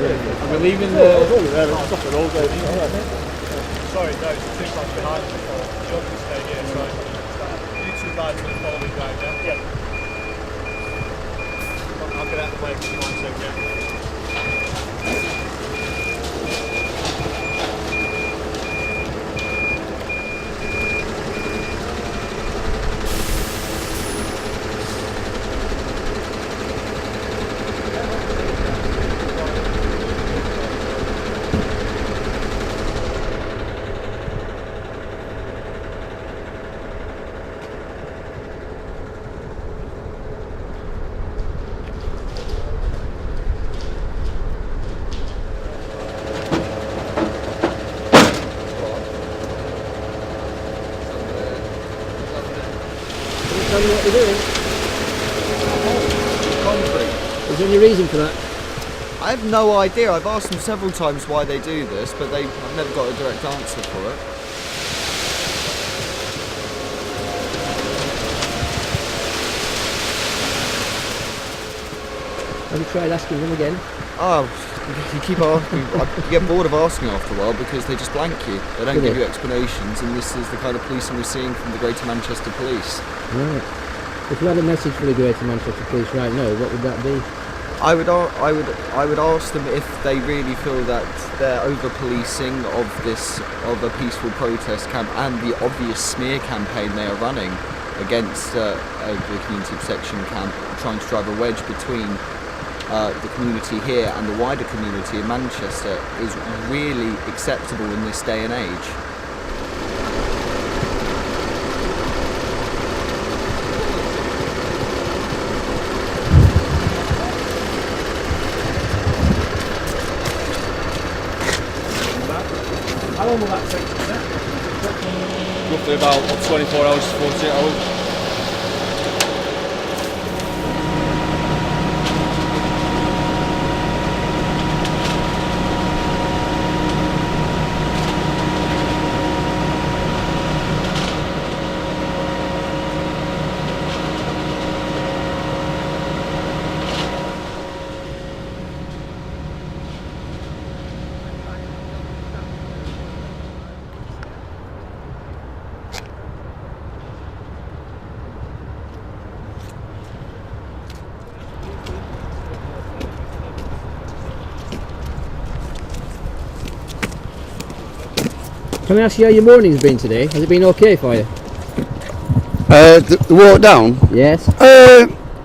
Are we leaving the... Sorry, no, it's too far behind. John can stay here, so you two guys will follow me down, yeah? Yeah. I'll get out of the way if you want to, okay? Tell me what they're doing. Concrete. Is there any reason for that? I have no idea. I've asked them several times why they do this, but I've never got a direct answer for it. Have you tried asking them again? Oh, you keep asking. You get bored of asking after a while because they just blank you. They don't give you explanations, and this is the kind of policing we're seeing from the Greater Manchester Police. Right. If you had a message for the Greater Manchester Police right now, what would that be? I would ask them if they really feel that they're over-policing of a peaceful protest camp and the obvious smear campaign they are running against the community protection camp, trying to drive a wedge between the community here and the wider community in Manchester, is really acceptable in this day and age. How long will that take? Roughly about 24 hours to 48 hours. Can I ask you how your morning's been today? Has it been okay for you? The walk down? Yes.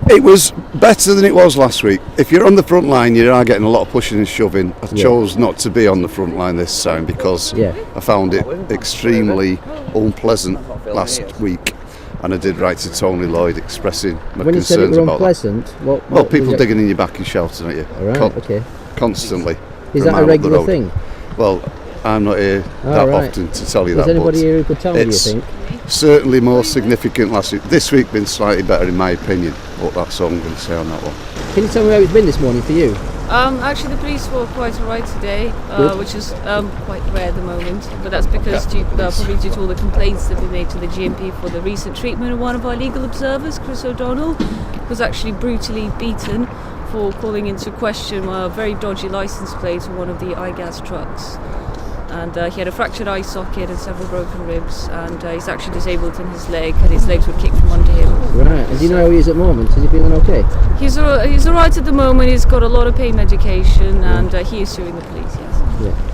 It was better than it was last week. If you're on the front line, you are getting a lot of pushing and shoving. I chose not to be on the front line this time because I found it extremely unpleasant last week, and I did write to Tony Lloyd expressing my when concerns you said it was about unpleasant, that. Well, people digging in your back and shouting at you. Okay. Constantly. Is that a regular thing? Well, I'm not here that often to tell you that. Is anybody here who could tell me, do you think? Certainly more significant last week. This week been slightly better in my opinion, but that's all I'm going to say on that one. Can you tell me how it's been this morning for you? Actually the police were quite alright today, which is quite rare at the moment, but that's because probably due to all the complaints that we made to the GMP for the recent treatment of one of our legal observers, Chris O'Donnell, who was actually brutally beaten for calling into question a very dodgy license plate on one of the iGas trucks. And he had a fractured eye socket and several broken ribs, and he's actually disabled in his leg, and his legs were kicked from under him. Right, and do you know how he is at the moment? Is he feeling okay? He's alright at the moment. He's got a lot of pain medication, and he is suing the police, yes. Yeah.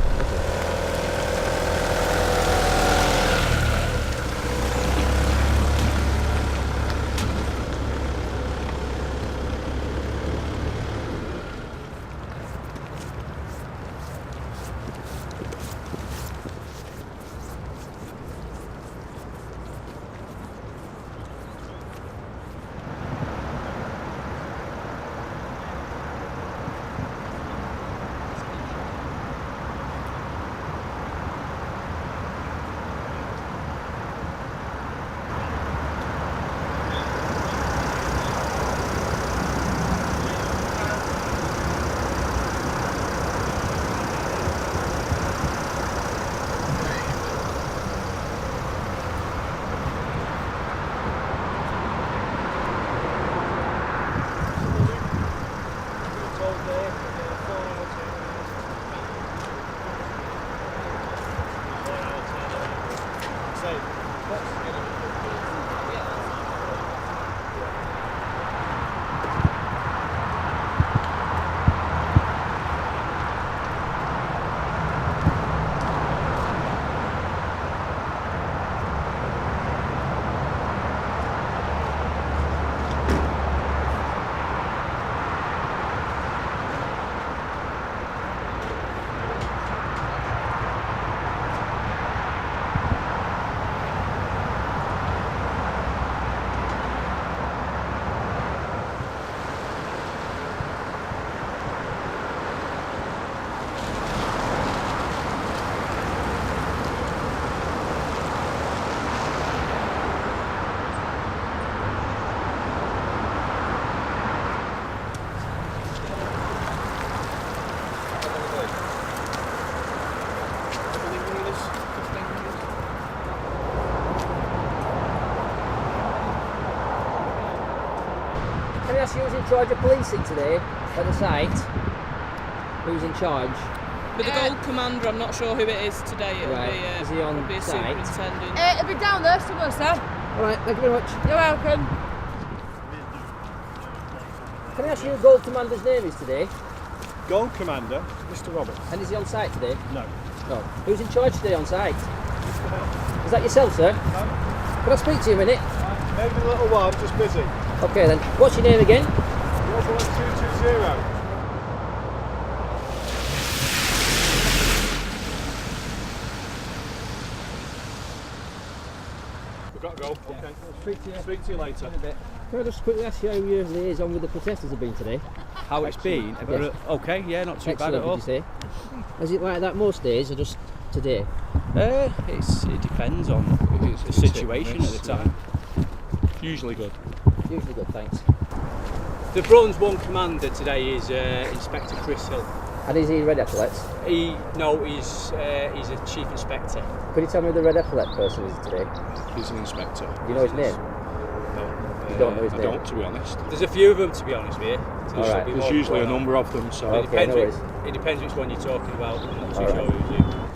ask you who's in charge of policing today at the site? Who's in charge? With the Gold Commander, I'm not sure who it is today. It'll Right. be, Is he on it'll be a site? superintendent. It'll be down there somewhere, sir. Alright, thank you very much. You're welcome. Can I ask you who Gold Commander's name is today? Gold Commander, Mr. Roberts. And is he on site today? No. No. Who's in charge today on site? Is that yourself, sir? Can I speak to you a minute? Maybe a little while, I'm just busy. Okay then. What's your name again? 11220. We've got to go. Okay. Speak to you later. Can I just quickly ask you how your liaison with the protesters have been today? How it's been? Yes. Okay, yeah, not too Excellent, bad at all. did you say? Is it like that most days or just today? It depends on the situation at the time. Usually good. Usually good, thanks. The Bronze 1 commander today is Inspector Chris Hill. And is he red epaulets? He's a chief inspector. Could you tell me who the red epaulet person is today? He's an inspector. Do you know his name? No. You don't know his I name? don't, to be honest. There's a few of them, to be honest with you. Alright. There's usually a number of them, so Okay, no worries. it depends which one you're talking about. I'm not too Alright. sure who's who.